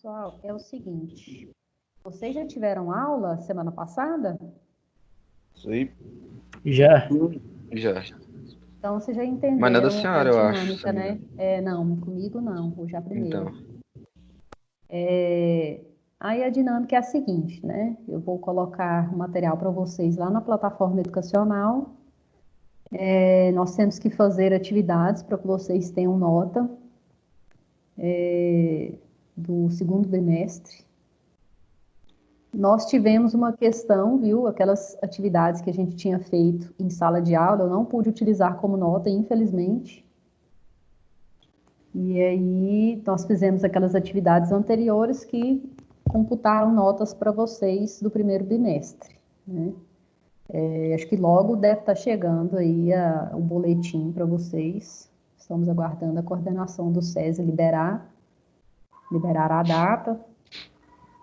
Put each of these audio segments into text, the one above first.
Pessoal, é o seguinte, vocês já tiveram aula semana passada? Isso aí. Já. Já. Então, vocês já Mas não é da entenderam a senhora, eu acho, se dinâmica, eu não me né? engano. Não, comigo não, hoje é a primeira. Então. Aí a dinâmica é a seguinte, né? Eu vou colocar o material para vocês lá na plataforma educacional. Nós temos que fazer atividades para que vocês tenham nota do segundo bimestre. Nós tivemos uma questão, viu? Aquelas atividades que a gente tinha feito em sala de aula, eu não pude utilizar como nota, infelizmente. E aí, nós fizemos aquelas atividades anteriores que computaram notas para vocês do primeiro bimestre, né? Acho que logo deve estar chegando aí o boletim para vocês. Estamos aguardando a coordenação do SESI liberar a data.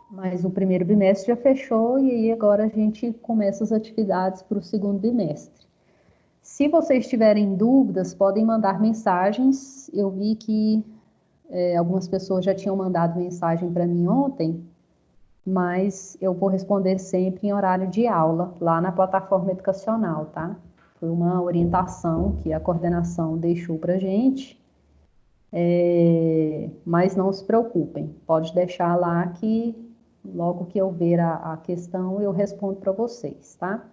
Mas o primeiro bimestre já fechou e aí agora a gente começa as atividades para o segundo bimestre. Se vocês tiverem dúvidas, podem mandar mensagens. Eu vi que algumas pessoas já tinham mandado mensagem para mim ontem, mas eu vou responder sempre em horário de aula, lá na plataforma educacional, tá? Foi uma orientação que a coordenação deixou para a gente, mas não se preocupem, pode deixar lá que logo que eu ver a questão eu respondo para vocês, tá?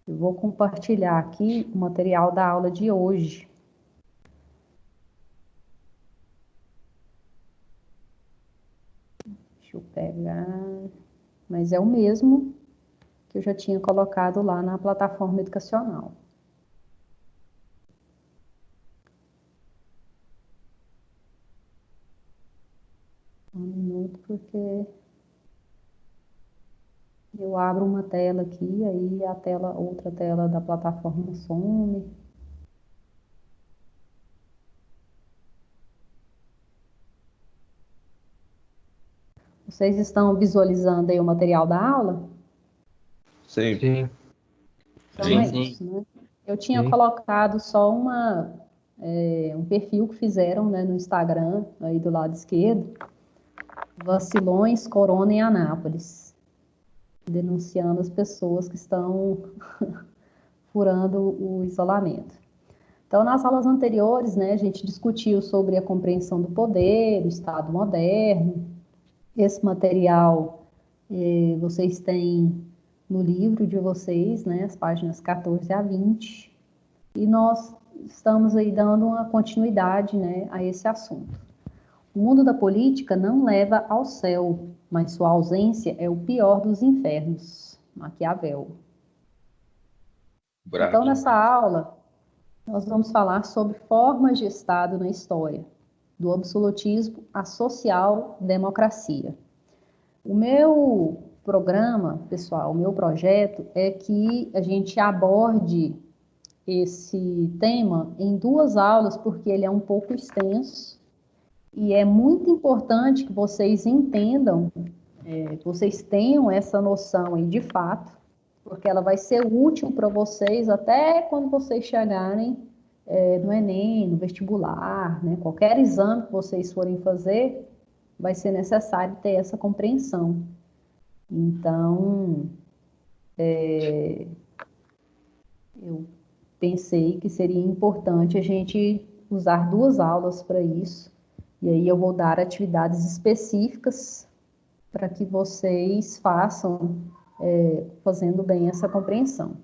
Eu vou compartilhar aqui o material da aula de hoje. Deixa eu pegar, mas é o mesmo que eu já tinha colocado lá na plataforma educacional. Um minuto, porque eu abro uma tela aqui, aí outra tela da plataforma some. Vocês estão visualizando aí o material da aula? Sim. Sim. Então Sim. é isso, né? Eu tinha Sim. colocado só um perfil que fizeram, né, no Instagram, aí do lado esquerdo, Vacilões, Corona em Anápolis, denunciando as pessoas que estão furando o isolamento. Então, nas aulas anteriores, né, a gente discutiu sobre a compreensão do poder, o Estado moderno. Esse material vocês têm no livro de vocês, né, as páginas 14 a 20. E nós estamos aí dando uma continuidade, né, a esse assunto. O mundo da política não leva ao céu, mas sua ausência é o pior dos infernos. Maquiavel. Bravo. Então, nessa aula, nós vamos falar sobre formas de Estado na história, do absolutismo à social-democracia. O meu programa, pessoal, o meu projeto é que a gente aborde esse tema em 2 aulas, porque ele é um pouco extenso e é muito importante que vocês entendam, que vocês tenham essa noção aí de fato, porque ela vai ser útil para vocês até quando vocês chegarem no Enem, no vestibular, né? Qualquer exame que vocês forem fazer, vai ser necessário ter essa compreensão. Então, eu pensei que seria importante a gente usar 2 aulas para isso, e aí eu vou dar atividades específicas para que vocês façam, fazendo bem essa compreensão.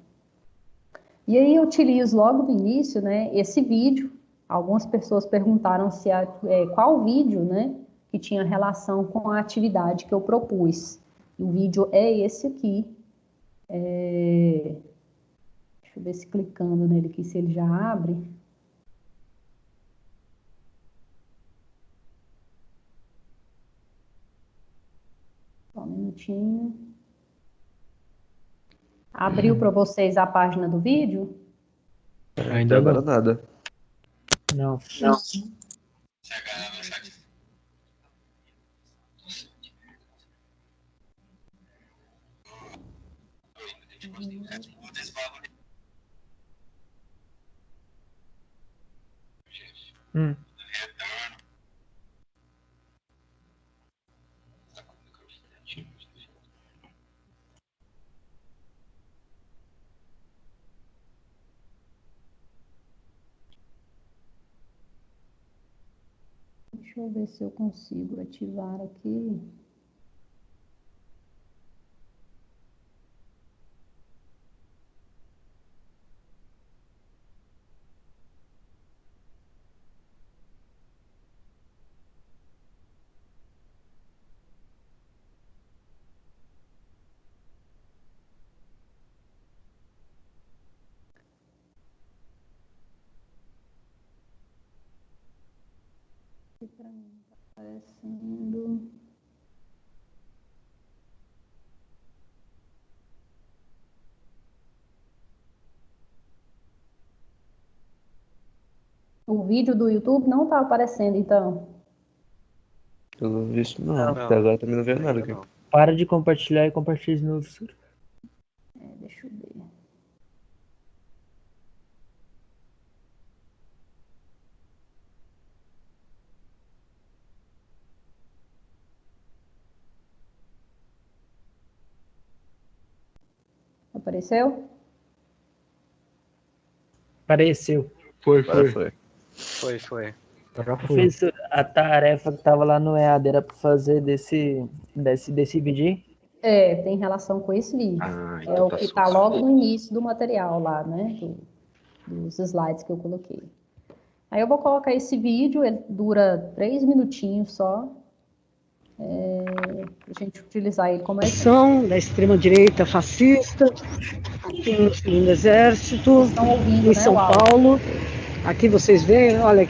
E aí eu utilizo logo no início, né, esse vídeo. Algumas pessoas perguntaram qual vídeo, né, que tinha relação com a atividade que eu propus. E o vídeo é esse aqui. Deixa eu ver se clicando nele aqui, se ele já abre. Só um minutinho. Abriu para vocês a página do vídeo? Ainda Agora não. nada. Não. Deixa eu ver se eu consigo ativar aqui. Aqui para mim tá aparecendo. O vídeo do YouTube não está aparecendo, então. Pelo visto, não. Não. Até agora também não veio nada aqui. Para de compartilhar e compartilha de novo. Deixa eu ver. Apareceu? Apareceu. Agora foi. Foi. Agora foi. Professor, a tarefa que tava lá no EAD era para fazer desse vídeo aí? Tem relação com esse vídeo. Então É o que está logo no início do material lá, né? Dos slides que eu coloquei. Aí eu vou colocar esse vídeo, ele dura 3 minutinhos só. A gente utilizar ele como ação da extrema-direita fascista aqui no Exército, estão ouvindo, em né, São o áudio. Paulo. Aqui vocês veem, olha,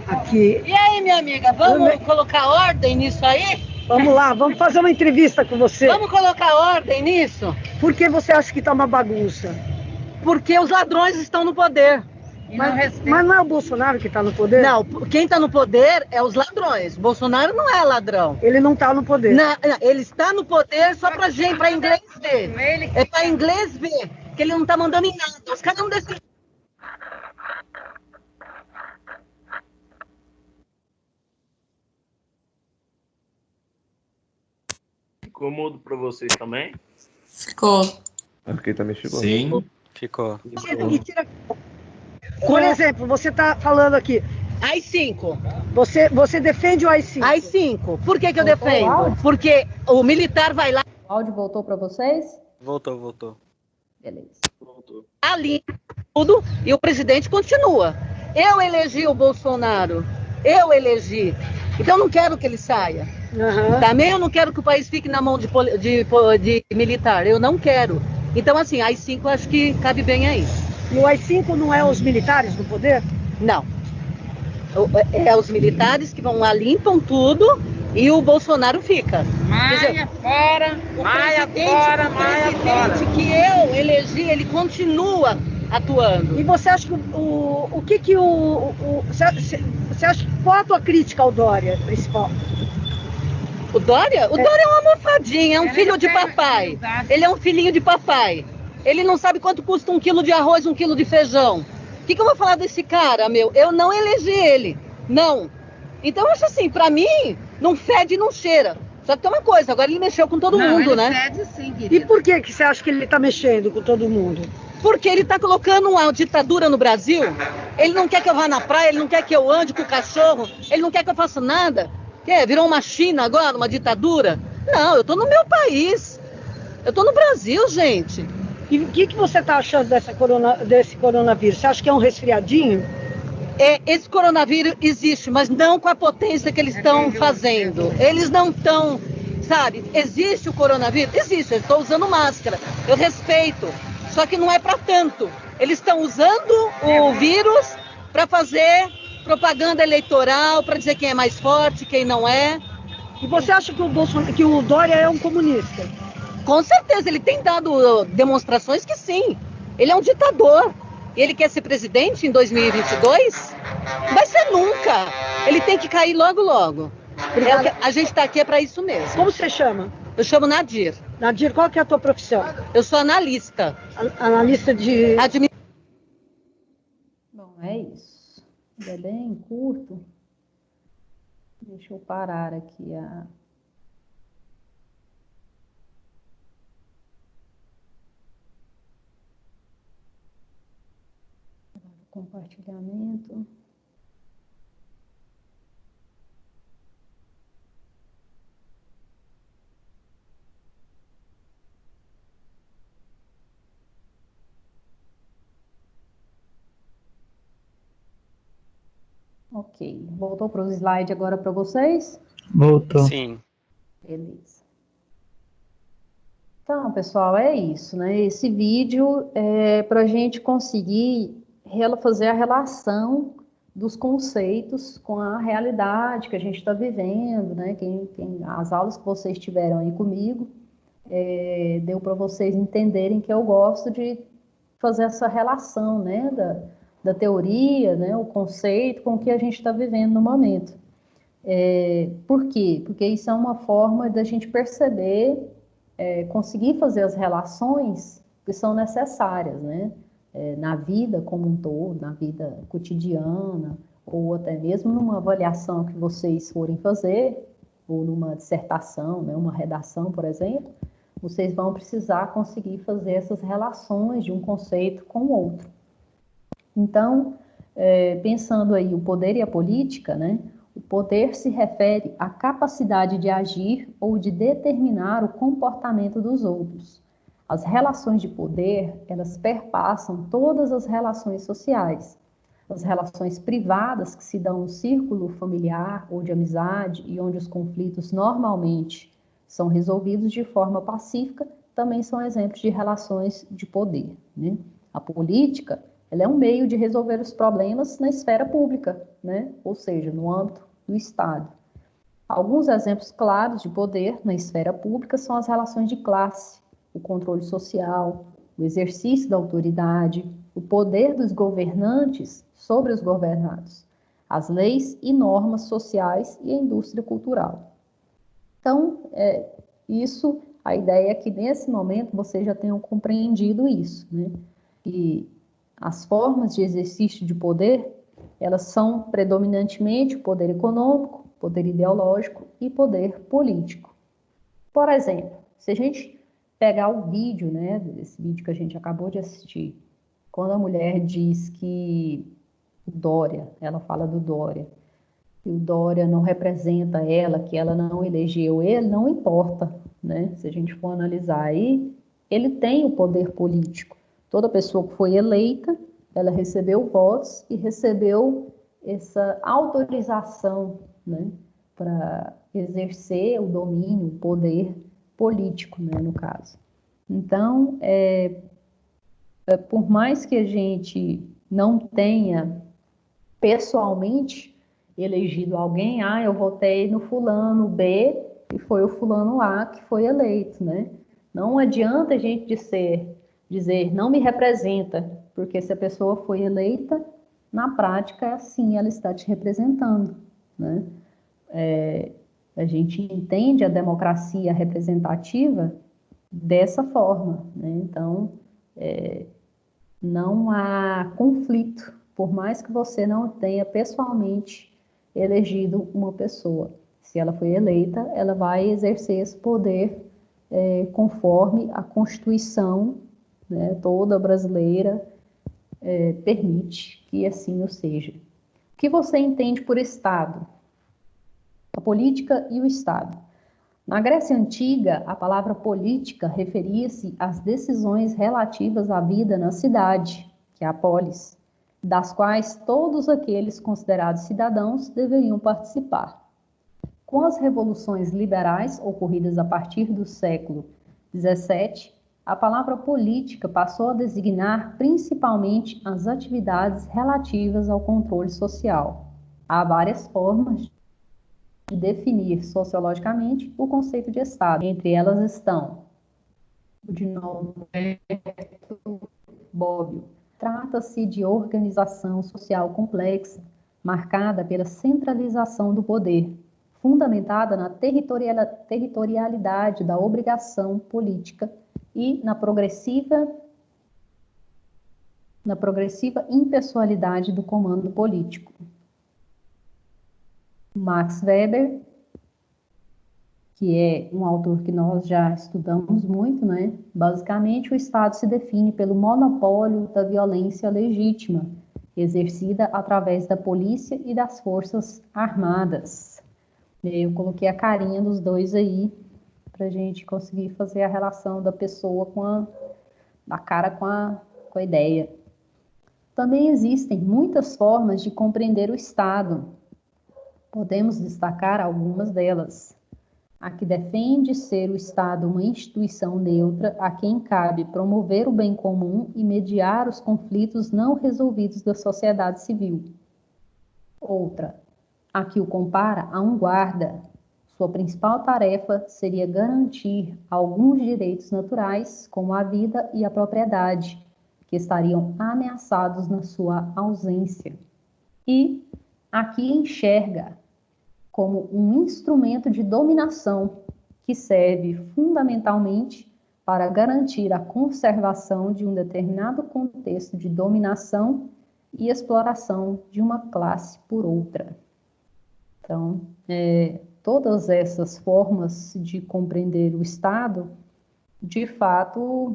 aqui. E aí, minha amiga, vamos colocar ordem nisso aí? Vamos lá, vamos fazer uma entrevista com você. Vamos colocar ordem nisso? Por que você acha que está uma bagunça? Porque os ladrões estão no poder. Mas não é o Bolsonaro que está no poder? Não, quem está no poder é os ladrões. Bolsonaro não é ladrão. Ele não está no poder. Não, ele está no poder só pra gente, pra inglês ver. É pra inglês ver, que ele não tá mandando em nada. Os caras não decidem. Ficou mudo para vocês também? Ficou. Aqui também chegou. Sim, ficou. Por exemplo, você está falando aqui, AI-5. você defende o AI-5? AI-5. Por que eu Voltou o defendo? áudio? Porque o militar vai lá O áudio voltou para vocês? Voltou. Beleza. Voltou. ali tudo e o presidente continua. Eu elegi o Bolsonaro. Eu elegi. Então não quero que ele saia. Aham. Também eu não quero que o país fique na mão de militar. Eu não quero. Então, assim, AI-5 acho que cabe bem aí. E o AI-5 não é os militares no poder? Não. É os militares que vão lá, limpam tudo e o Bolsonaro fica. Maia fora, O presidente que eu elegi, ele continua atuando. E você acha que você acha qual a tua crítica ao Dória principal? O Dória? O Dória é uma almofadinha, é um filho de papai. Ele é um filhinho de papai. Ele não sabe quanto custa 1 quilo de arroz, 1 quilo de feijão. O que eu vou falar desse cara, meu? Eu não elegi ele. Não. Então, eu acho assim, pra mim, não fede e não cheira. Só que tem uma coisa, agora ele mexeu com todo mundo, né? Fede sim, E querido. por que você acha que ele está mexendo com todo mundo? Porque ele tá colocando uma ditadura no Brasil. Ele não quer que eu vá na praia, ele não quer que eu ande com o cachorro, ele não quer que eu faça nada. Virou uma China agora, uma ditadura? Não, eu tô no meu país. Eu tô no Brasil, gente. E o que você está achando desse coronavírus? Você acha que é um resfriadinho? Esse coronavírus existe, mas não com a potência que eles estão fazendo. Eles não estão, sabe? Existe o coronavírus? Existe, eu estou usando máscara. Eu respeito. Só que não é para tanto. Eles estão usando o vírus para fazer propaganda eleitoral, para dizer quem é mais forte, quem não é. E você acha que o Dória é um comunista? Com certeza, ele tem dado demonstrações que sim. Ele é um ditador. E ele quer ser presidente em 2022? Não vai ser nunca. Ele tem que cair logo, logo. A gente está aqui para isso mesmo. Como você chama? Eu chamo Nadir. Nadir, qual que é a tua profissão? Eu sou analista. Analista de... Bom, é isso. Ele é bem curto. Deixa eu parar aqui compartilhamento. Ok. Voltou para o slide agora para vocês? Voltou. Sim. Beleza. Então, pessoal, é isso, né? Esse vídeo é para a gente conseguir fazer a relação dos conceitos com a realidade que a gente está vivendo, né? As aulas que vocês tiveram aí comigo, deu para vocês entenderem que eu gosto de fazer essa relação, né? Da teoria, né? O conceito com o que a gente está vivendo no momento. Por quê? Porque isso é uma forma da gente perceber, conseguir fazer as relações que são necessárias, né? Na vida como um todo, na vida cotidiana, ou até mesmo numa avaliação que vocês forem fazer, ou numa dissertação, né? Uma redação, por exemplo, vocês vão precisar conseguir fazer essas relações de um conceito com o outro. Então, pensando aí o poder e a política, né? O poder se refere à capacidade de agir ou de determinar o comportamento dos outros. As relações de poder, elas perpassam todas as relações sociais. As relações privadas que se dão no círculo familiar ou de amizade e onde os conflitos normalmente são resolvidos de forma pacífica, também são exemplos de relações de poder, né? A política, ela é um meio de resolver os problemas na esfera pública, né? Ou seja, no âmbito do Estado. Alguns exemplos claros de poder na esfera pública são as relações de classe, o controle social, o exercício da autoridade, o poder dos governantes sobre os governados, as leis e normas sociais e a indústria cultural. Então, a ideia é que nesse momento vocês já tenham compreendido isso, né? E as formas de exercício de poder, elas são predominantemente o poder econômico, poder ideológico e poder político. Por exemplo, se a gente pegar o vídeo, né, esse vídeo que a gente acabou de assistir, quando a mulher diz que o Dória, ela fala do Dória, que o Dória não representa ela, que ela não elegeu ele, não importa, né? Se a gente for analisar aí, ele tem o poder político. Toda pessoa que foi eleita, ela recebeu votos e recebeu essa autorização, né, para exercer o domínio, o poder político, né, no caso. Então, por mais que a gente não tenha pessoalmente elegido alguém, eu votei no fulano B e foi o fulano A que foi eleito, né? Não adianta a gente dizer não me representa, porque se a pessoa foi eleita, na prática, sim, ela está te representando, né? A gente entende a democracia representativa dessa forma, né? Então, não há conflito, por mais que você não tenha pessoalmente elegido uma pessoa. Se ela foi eleita, ela vai exercer esse poder conforme a Constituição, né, toda brasileira permite que assim o seja. O que você entende por Estado? A política e o Estado. Na Grécia Antiga, a palavra política referia-se às decisões relativas à vida na cidade, que é a polis, das quais todos aqueles considerados cidadãos deveriam participar. Com as revoluções liberais ocorridas a partir do século XVII, a palavra política passou a designar principalmente as atividades relativas ao controle social. Há várias formas de definir sociologicamente o conceito de Estado. Entre elas estão o de Norberto Bobbio. Trata-se de organização social complexa, marcada pela centralização do poder, fundamentada na territorialidade da obrigação política e na progressiva impessoalidade do comando político. Max Weber, que é um autor que nós já estudamos muito, né? Basicamente, o Estado se define pelo monopólio da violência legítima, exercida através da polícia e das forças armadas. Eu coloquei a carinha dos dois aí, para a gente conseguir fazer a relação da pessoa da cara com a ideia. Também existem muitas formas de compreender o Estado, Podemos destacar algumas delas. A que defende ser o Estado uma instituição neutra a quem cabe promover o bem comum e mediar os conflitos não resolvidos da sociedade civil. Outra, a que o compara a um guarda. Sua principal tarefa seria garantir alguns direitos naturais, como a vida e a propriedade, que estariam ameaçados na sua ausência. E a que enxerga como um instrumento de dominação que serve fundamentalmente para garantir a conservação de um determinado contexto de dominação e exploração de uma classe por outra. Então, todas essas formas de compreender o Estado, de fato,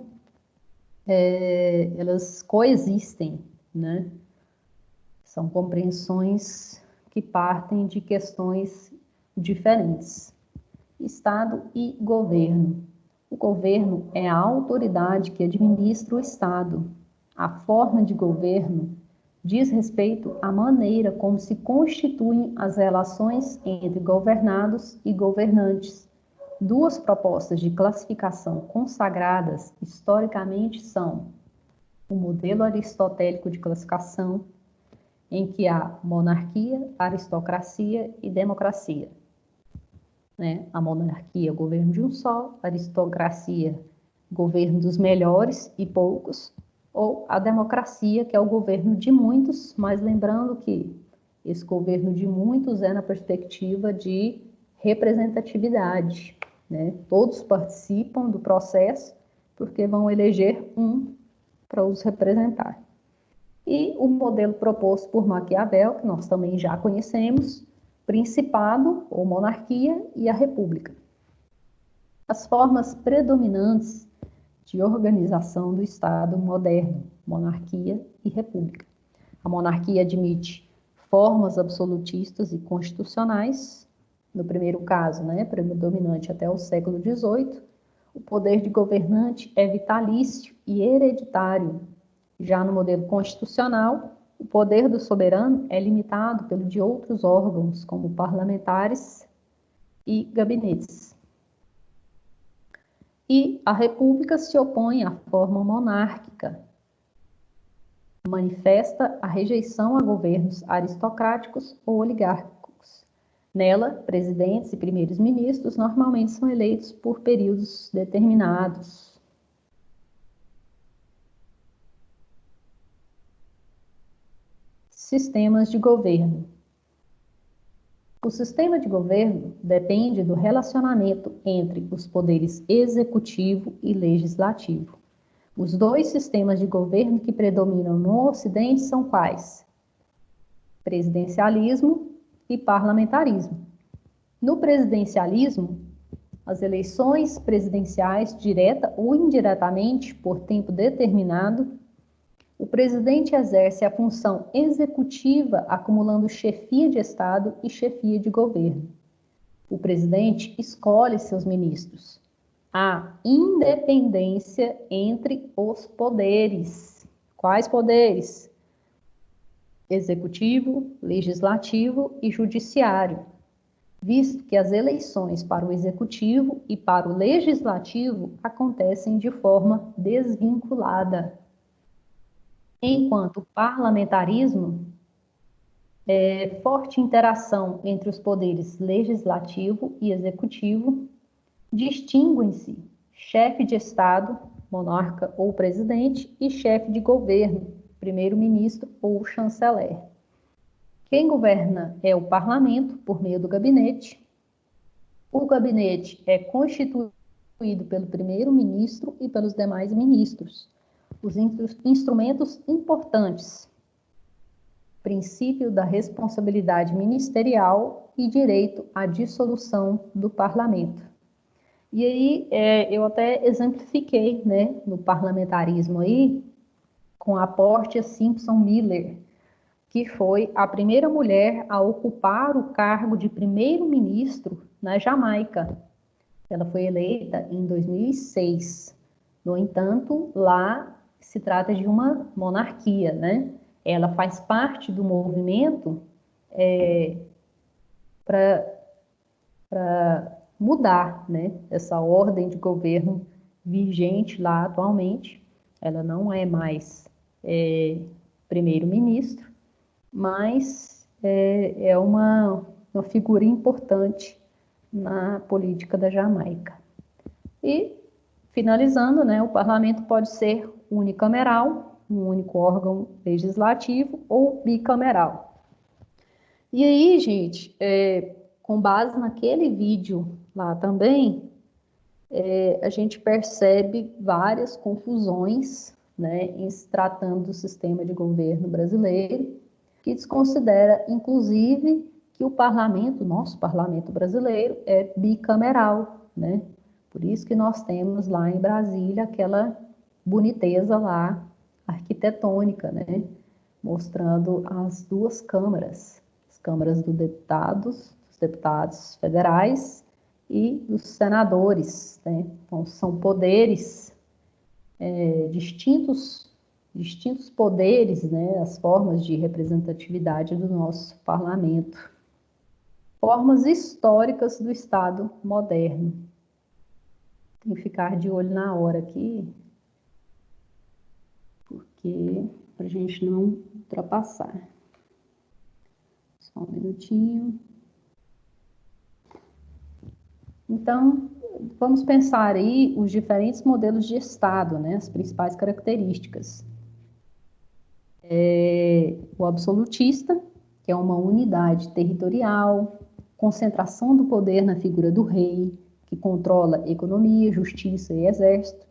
elas coexistem, né? São compreensões que partem de questões diferentes. Estado e governo. O governo é a autoridade que administra o Estado. A forma de governo diz respeito à maneira como se constituem as relações entre governados e governantes. Duas propostas de classificação consagradas historicamente são o modelo aristotélico de classificação, em que há monarquia, aristocracia e democracia. A monarquia, governo de um só, aristocracia, governo dos melhores e poucos, ou a democracia, que é o governo de muitos, mas lembrando que esse governo de muitos é na perspectiva de representatividade, né? Todos participam do processo porque vão eleger um para os representar. E o modelo proposto por Maquiavel, que nós também já conhecemos, principado ou monarquia e a república. As formas predominantes de organização do Estado moderno, monarquia e república. A monarquia admite formas absolutistas e constitucionais, no primeiro caso, predominante até o século XVIII, o poder de governante é vitalício e hereditário. Já no modelo constitucional, o poder do soberano é limitado pelo de outros órgãos, como parlamentares e gabinetes. E a república se opõe à forma monárquica, manifesta a rejeição a governos aristocráticos ou oligárquicos. Nela, presidentes e primeiros ministros normalmente são eleitos por períodos determinados. Sistemas de governo. O sistema de governo depende do relacionamento entre os poderes executivo e legislativo. Os dois sistemas de governo que predominam no Ocidente são quais? Presidencialismo e parlamentarismo. No presidencialismo, as eleições presidenciais, direta ou indiretamente, por tempo determinado, o presidente exerce a função executiva, acumulando chefia de Estado e chefia de governo. O presidente escolhe seus ministros. Há independência entre os poderes. Quais poderes? Executivo, legislativo e judiciário. Visto que as eleições para o executivo e para o legislativo acontecem de forma desvinculada. Enquanto o parlamentarismo é forte interação entre os poderes legislativo e executivo, distinguem-se chefe de Estado, monarca ou presidente, e chefe de governo, primeiro-ministro ou chanceler. Quem governa é o parlamento, por meio do gabinete. O gabinete é constituído pelo primeiro-ministro e pelos demais ministros. Os instrumentos importantes: princípio da responsabilidade ministerial e direito à dissolução do parlamento. E aí, eu até exemplifiquei, no parlamentarismo aí, com a Portia Simpson Miller, que foi a primeira mulher a ocupar o cargo de primeiro-ministro na Jamaica. Ela foi eleita em 2006. No entanto, lá se trata de uma monarquia, Ela faz parte do movimento para mudar, né, essa ordem de governo vigente lá atualmente. Ela não é mais primeiro-ministro, mas é uma figura importante na política da Jamaica. E, finalizando, né, o parlamento pode ser unicameral, um único órgão legislativo, ou bicameral. E aí, gente, com base naquele vídeo lá também, a gente percebe várias confusões, né, em se tratando do sistema de governo brasileiro, que desconsidera, inclusive, que o parlamento, nosso parlamento brasileiro, é bicameral, né? Por isso que nós temos lá em Brasília aquela boniteza lá arquitetônica, né? Mostrando as duas câmaras, as câmaras dos deputados federais e dos senadores, né? Então, são poderes distintos poderes, né? As formas de representatividade do nosso parlamento. Formas históricas do Estado moderno. Tem que ficar de olho na hora aqui, porque para a gente não ultrapassar. Só um minutinho. Então, vamos pensar aí os diferentes modelos de Estado, né? As principais características. O absolutista, que é uma unidade territorial, concentração do poder na figura do rei, que controla economia, justiça e exército,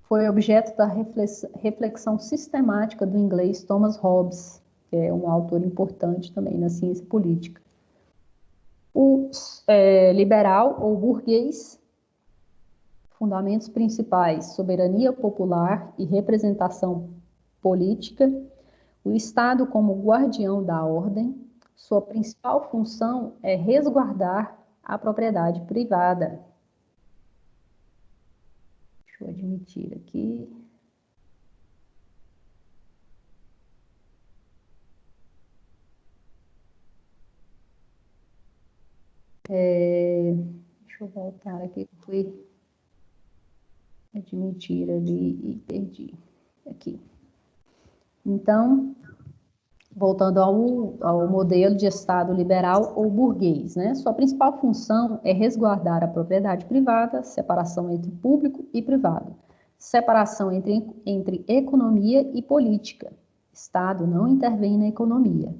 foi objeto da reflexão sistemática do inglês Thomas Hobbes, que é um autor importante também na ciência política. O liberal ou burguês, fundamentos principais, soberania popular e representação política, o Estado como guardião da ordem, sua principal função é resguardar a propriedade privada. Deixa eu admitir aqui. Deixa eu voltar aqui, fui admitir ali e perdi aqui. Então, voltando ao modelo de Estado liberal ou burguês, né? Sua principal função é resguardar a propriedade privada, separação entre público e privado, separação entre economia e política. Estado não intervém na economia.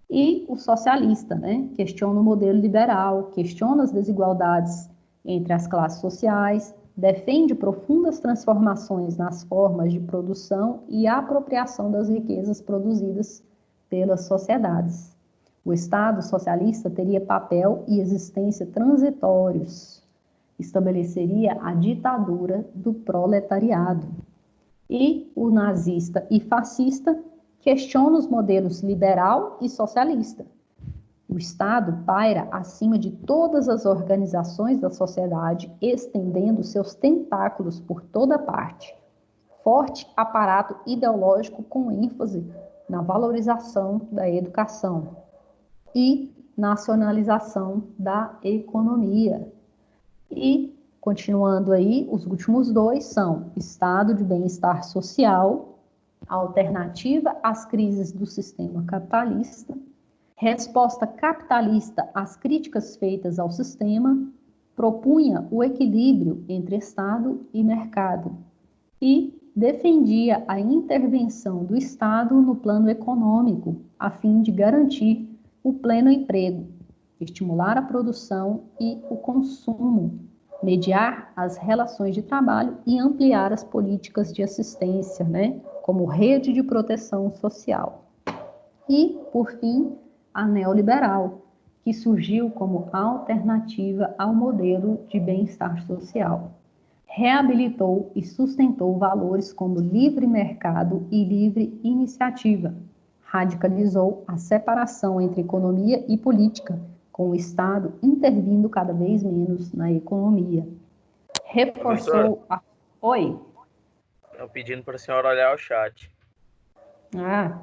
E o socialista, né? Questiona o modelo liberal, questiona as desigualdades entre as classes sociais, defende profundas transformações nas formas de produção e apropriação das riquezas produzidas pelas sociedades. O Estado socialista teria papel e existência transitórios, estabeleceria a ditadura do proletariado. E o nazista e fascista questiona os modelos liberal e socialista. O Estado paira acima de todas as organizações da sociedade, estendendo seus tentáculos por toda parte. Forte aparato ideológico com ênfase na valorização da educação e nacionalização da economia. E, continuando aí, os últimos dois são Estado de bem-estar social, alternativa às crises do sistema capitalista, resposta capitalista às críticas feitas ao sistema, propunha o equilíbrio entre Estado e mercado e defendia a intervenção do Estado no plano econômico, a fim de garantir o pleno emprego, estimular a produção e o consumo, mediar as relações de trabalho e ampliar as políticas de assistência, né, como rede de proteção social. E, por fim, a neoliberal, que surgiu como alternativa ao modelo de bem-estar social. Reabilitou e sustentou valores como livre mercado e livre iniciativa. Radicalizou a separação entre economia e política, com o Estado intervindo cada vez menos na economia. Reforçou a... Oi? Estão pedindo para a senhora olhar o chat.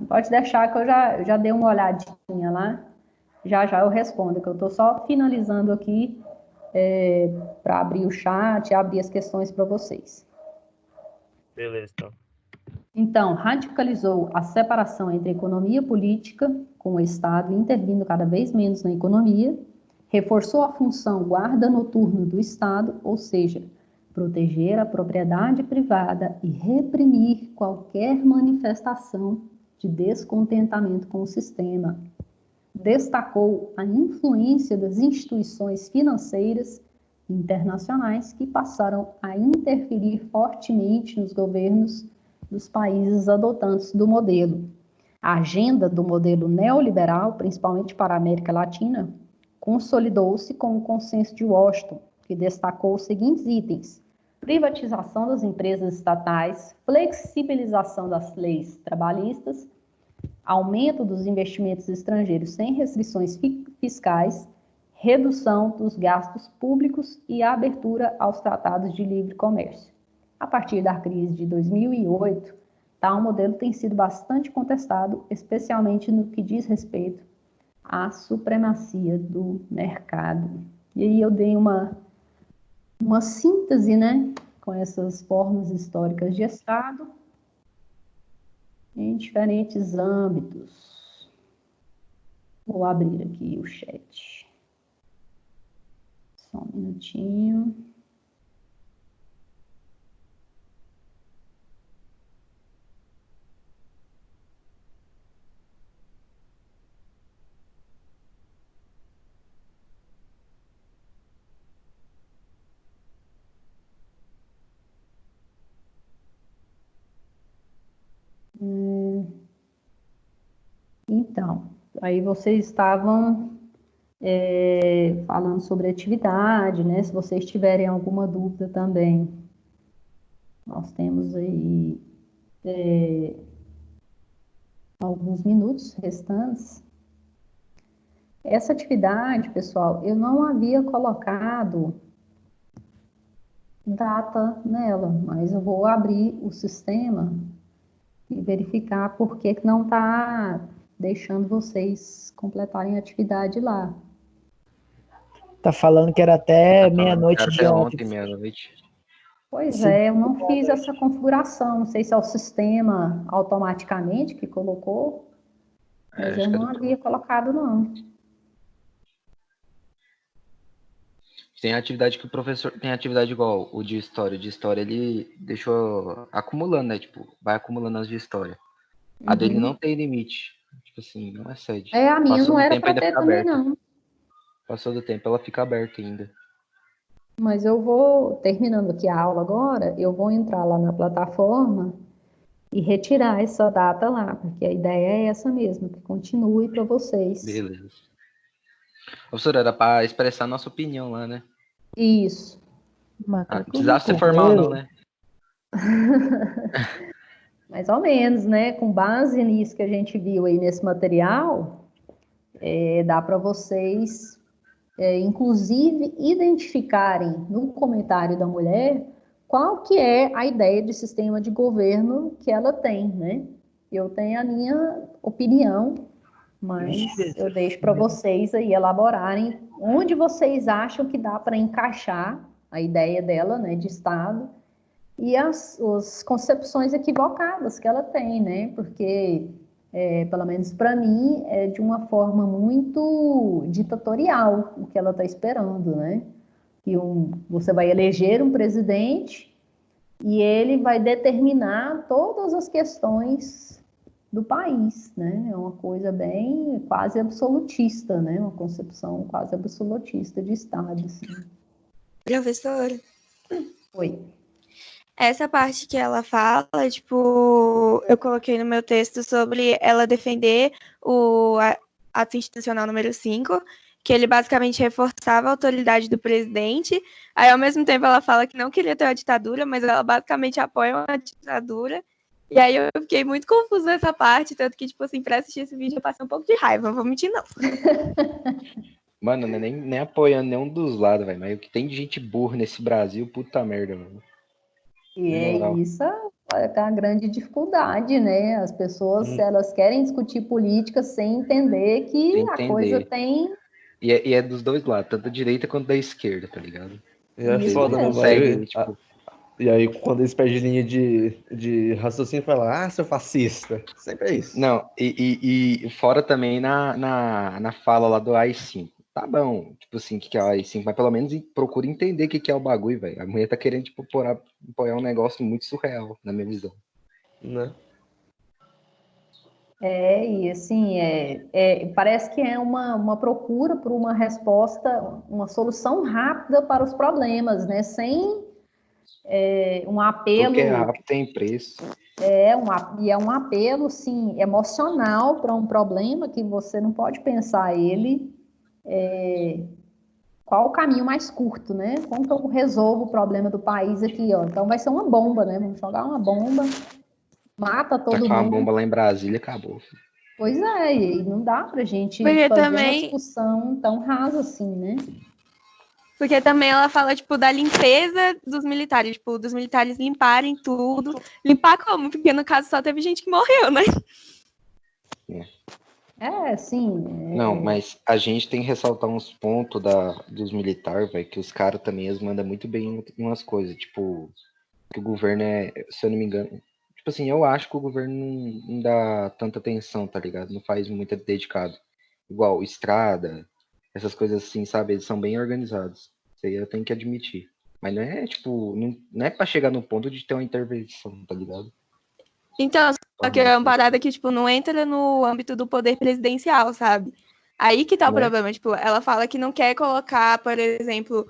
Pode deixar que eu já dei uma olhadinha lá. Já já eu respondo, que eu estou só finalizando aqui para abrir o chat e abrir as questões para vocês. Beleza, então. Então, radicalizou a separação entre economia política, com o Estado intervindo cada vez menos na economia, reforçou a função guarda noturno do Estado, ou seja, proteger a propriedade privada e reprimir qualquer manifestação de descontentamento com o sistema. Destacou a influência das instituições financeiras internacionais que passaram a interferir fortemente nos governos dos países adotantes do modelo. A agenda do modelo neoliberal, principalmente para a América Latina, consolidou-se com o consenso de Washington, que destacou os seguintes itens: privatização das empresas estatais, flexibilização das leis trabalhistas, aumento dos investimentos estrangeiros sem restrições fiscais, redução dos gastos públicos e abertura aos tratados de livre comércio. A partir da crise de 2008, tal modelo tem sido bastante contestado, especialmente no que diz respeito à supremacia do mercado. E aí eu dei uma síntese, né, com essas formas históricas de Estado em diferentes âmbitos. Vou abrir aqui o chat. Só um minutinho. Então, aí vocês estavam falando sobre atividade, né? Se vocês tiverem alguma dúvida também, nós temos aí alguns minutos restantes. Essa atividade, pessoal, eu não havia colocado data nela, mas eu vou abrir o sistema e verificar por que não está deixando vocês completarem a atividade lá. Tá falando que era até meia-noite de ontem. Ontem, meia-noite. Pois é, eu não fiz essa configuração, não sei se é o sistema automaticamente que colocou, mas eu não havia colocado, não. Tem atividade que o professor tem atividade igual o de história. O de história ele deixou acumulando, né? Tipo, vai acumulando as de história. A dele não tem limite. Tipo assim, não excede. A minha Passou não do era tempo, para ainda ter fica também, aberta. não. Passou do tempo, ela fica aberta ainda. Mas eu vou, terminando aqui a aula agora, eu vou entrar lá na plataforma e retirar essa data lá, porque a ideia é essa mesmo, que continue para vocês. Beleza. Professora, era para expressar a nossa opinião lá, né? Isso. Não precisava ser formal, não, né? Mais ou menos, né? Com base nisso que a gente viu aí nesse material, dá para vocês, inclusive, identificarem no comentário da mulher qual que é a ideia de sistema de governo que ela tem, né? Eu tenho a minha opinião, mas eu deixo para vocês aí elaborarem onde vocês acham que dá para encaixar a ideia dela, né, de Estado, e as concepções equivocadas que ela tem, né? Porque, pelo menos para mim, é de uma forma muito ditatorial o que ela está esperando, né? Que você vai eleger um presidente e ele vai determinar todas as questões do país, né? É uma coisa bem quase absolutista, né? Uma concepção quase absolutista de Estado, assim. Professora, Oi. essa parte que ela fala, tipo, eu coloquei no meu texto sobre ela defender o ato institucional número 5, que ele basicamente reforçava a autoridade do presidente, aí ao mesmo tempo ela fala que não queria ter uma ditadura, mas ela basicamente apoia uma ditadura, e aí eu fiquei muito confusa nessa parte, tanto que, tipo assim, pra assistir esse vídeo eu passei um pouco de raiva, não vou mentir não. Mano, não é nem apoiando nenhum dos lados, velho. Mas o que tem de gente burra nesse Brasil, puta merda, mano. E é isso, a grande dificuldade, né? As pessoas, elas querem discutir política sem entender que Sem a coisa entender. tem E é dos dois lados, tanto da direita quanto da esquerda, tá ligado? E é isso foda, né? mesmo. Consegue, tipo, E aí, quando eles perdem linha de raciocínio, fala, seu fascista. Sempre é isso. não, e fora também na fala lá do AI-5. Tá bom, tipo assim, o que é o AI-5, mas pelo menos procura entender o que é o bagulho, velho. A mulher tá querendo, tipo, apoiar um negócio muito surreal, na minha visão. Né? E assim, parece que é uma procura por uma resposta, uma solução rápida para os problemas, né? Sem um Tudo que é apelo, rápido tem preço. e é um apelo, sim, emocional para um problema que você não pode pensar ele, qual o caminho mais curto, né? Como que eu resolvo o problema do país aqui, ó? Então vai ser uma bomba, né? Vamos jogar uma bomba, mata todo Tacar uma mundo. bomba lá em Brasília, acabou. Pois é, e não dá pra gente Porque fazer uma também, discussão tão rasa assim, né? porque também ela fala, tipo, da limpeza dos militares, tipo, dos militares limparem tudo. Limpar como? Porque no caso só teve gente que morreu, né? Sim. Não, mas a gente tem que ressaltar uns pontos dos militares, velho, que os caras também eles mandam muito bem em umas coisas, tipo, que o governo se eu não me engano, tipo assim, eu acho que o governo não dá tanta atenção, tá ligado? Não faz muito dedicado. Igual estrada, essas coisas assim, sabe? Eles são bem organizados. Isso aí eu tenho que admitir. Mas não é, tipo, não é pra chegar no ponto de ter uma intervenção, tá ligado? Então, só que é uma parada que, tipo, não entra no âmbito do poder presidencial, sabe? Aí que tá o Né? problema, tipo, ela fala que não quer colocar, por exemplo,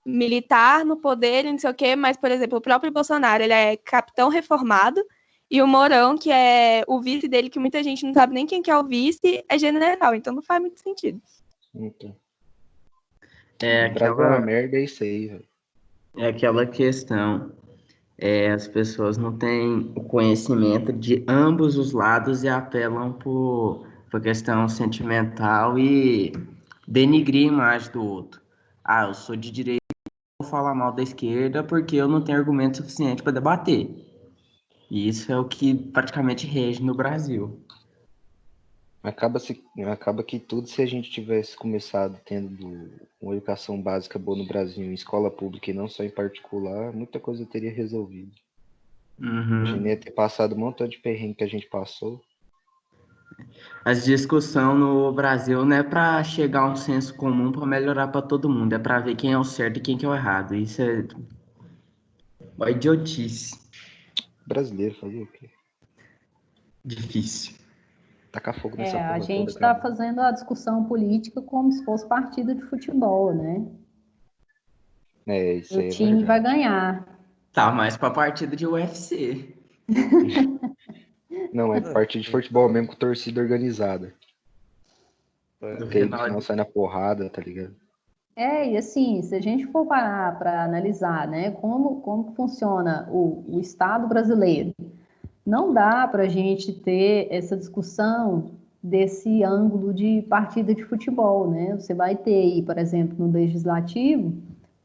militar no poder e não sei o quê, mas, por exemplo, o próprio Bolsonaro, ele é capitão reformado, e o Mourão, que é o vice dele, que muita gente não sabe nem quem que é o vice, é general, então não faz muito sentido. Então, É o Brasil é uma aquela, merda, é isso aí, velho. é aquela questão. As pessoas não têm o conhecimento de ambos os lados e apelam por questão sentimental e denigrir a imagem do outro. Ah, eu sou de direita, vou falar mal da esquerda porque eu não tenho argumento suficiente para debater. E isso é o que praticamente rege no Brasil. Acaba que tudo, se a gente tivesse começado tendo uma educação básica boa no Brasil, em escola pública e não só em particular, muita coisa teria resolvido. A gente Uhum. ia ter passado um montão de perrengue que a gente passou. As discussões no Brasil não é para chegar a um senso comum para melhorar para todo mundo, é para ver quem é o certo e quem que é o errado. Isso é uma idiotice. Brasileiro, fazer o quê? Difícil. Tacar fogo nessa A porra gente toda, está cara. fazendo a discussão política como se fosse partida de futebol, né? Isso O aí é time vai verdade. ganhar. Tá mais pra partida de UFC. Não, é partida de futebol mesmo com torcida organizada. Do Porque aí no final final sai na porrada, tá ligado? E assim, se a gente for parar para analisar, né, como funciona o Estado brasileiro, não dá para a gente ter essa discussão desse ângulo de partida de futebol, né? Você vai ter aí, por exemplo, no Legislativo,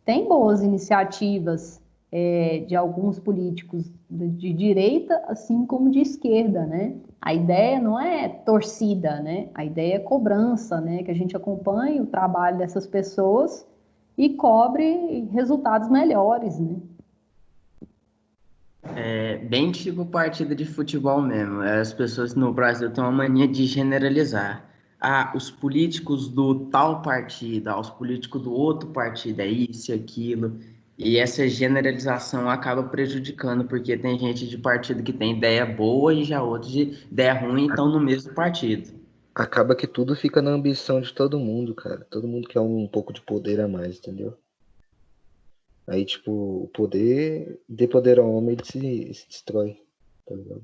tem boas iniciativas de alguns políticos de direita, assim como de esquerda, né? A ideia não é torcida, né? A ideia é cobrança, né? Que a gente acompanhe o trabalho dessas pessoas e cobre resultados melhores, né? É bem tipo partida de futebol mesmo. As pessoas no Brasil têm uma mania de generalizar. Ah, os políticos do tal partido, os políticos do outro partido, é isso e aquilo. E essa generalização acaba prejudicando, porque tem gente de partido que tem ideia boa e já outros de ideia ruim estão no mesmo partido. Acaba que tudo fica na ambição de todo mundo, cara. Todo mundo quer um pouco de poder a mais, entendeu? Aí, tipo, o poder, de poder ao homem, ele se destrói, tá ligado?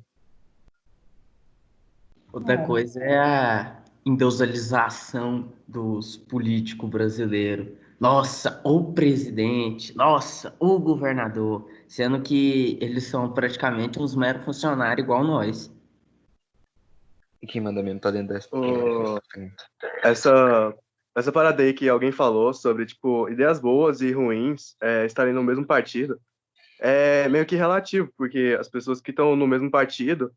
Outra coisa é a endeusalização dos políticos brasileiros. Nossa, o presidente, nossa, o governador, sendo que eles são praticamente uns meros funcionários igual nós. E quem manda mesmo tá dentro dessa. Essa parada aí que alguém falou sobre, tipo, ideias boas e ruins estarem no mesmo partido. é meio que relativo, porque as pessoas que estão no mesmo partido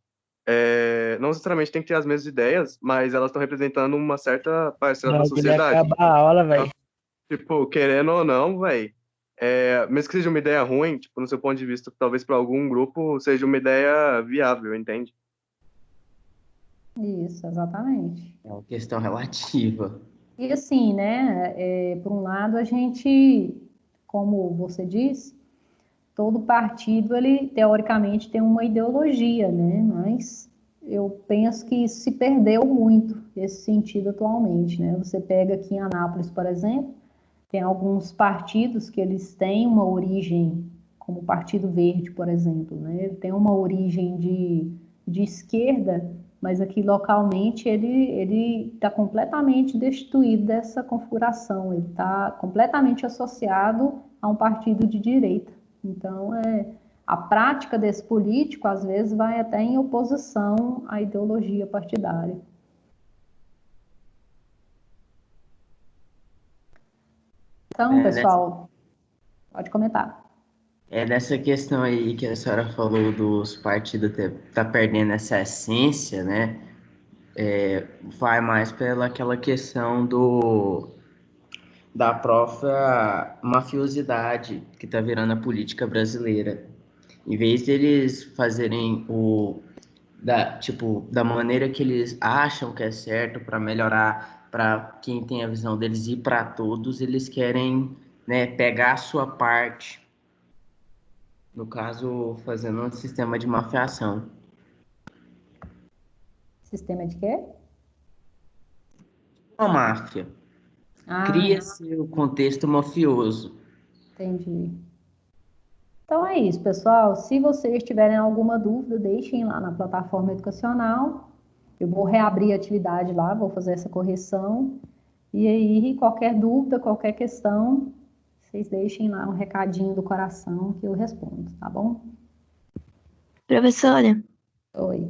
não necessariamente têm que ter as mesmas ideias, mas elas estão representando uma certa parcela da Mas ele sociedade. acaba a aula, velho. Tipo, querendo ou não, velho, mesmo que seja uma ideia ruim, tipo, no seu ponto de vista, talvez para algum grupo seja uma ideia viável, entende? Isso, exatamente. É uma questão relativa. E assim, né, por um lado, a gente, como você disse, todo partido, ele teoricamente tem uma ideologia, né, mas eu penso que isso se perdeu muito, esse sentido atualmente, né, você pega aqui em Anápolis, por exemplo, tem alguns partidos que eles têm uma origem, como o Partido Verde, por exemplo, né, ele tem uma origem de esquerda, mas aqui localmente ele está completamente destituído dessa configuração, ele está completamente associado a um partido de direita. Então, a prática desse político, às vezes, vai até em oposição à ideologia partidária. Então, pessoal, pode comentar. Nessa questão aí que a senhora falou dos partidos tá perdendo essa essência, né? Vai mais pela aquela questão da própria mafiosidade que tá virando a política brasileira. Em vez deles fazerem da maneira que eles acham que é certo para melhorar para quem tem a visão deles e para todos, eles querem, né, pegar a sua parte. No caso, fazendo um sistema de mafiação. Sistema de quê? Uma máfia. Cria-se o contexto mafioso. Entendi. Então é isso, pessoal. Se vocês tiverem alguma dúvida, deixem lá na plataforma educacional. Eu vou reabrir a atividade lá, vou fazer essa correção. E aí, qualquer dúvida, qualquer questão, vocês deixem lá um recadinho do coração que eu respondo, tá bom? Professora, Oi.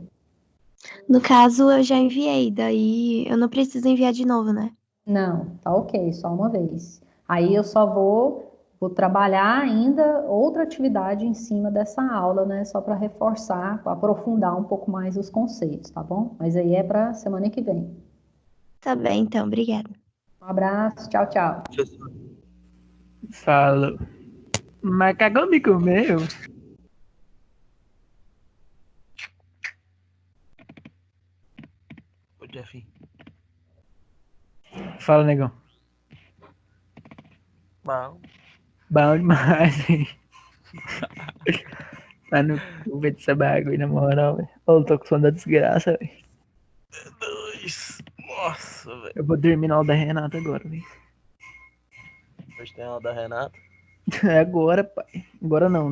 no caso eu já enviei, daí eu não preciso enviar de novo, né? Não, tá ok, só uma vez. Aí eu só vou trabalhar ainda outra atividade em cima dessa aula, né? Só para reforçar, para aprofundar um pouco mais os conceitos, tá bom? Mas aí é para semana que vem. Tá bem, então, obrigada. Um abraço, tchau, tchau. Falou. Macacão me comeu. Ô, Jeff. Fala, negão. Bom. Bom demais, hein? Tá no cu dessa bagulho, na moral, velho. Eu tô com sono da desgraça, velho. Nossa, velho. Eu vou dormir na aula da Renata agora, velho. Hoje tem aula da Renata. É agora, pai. Agora não.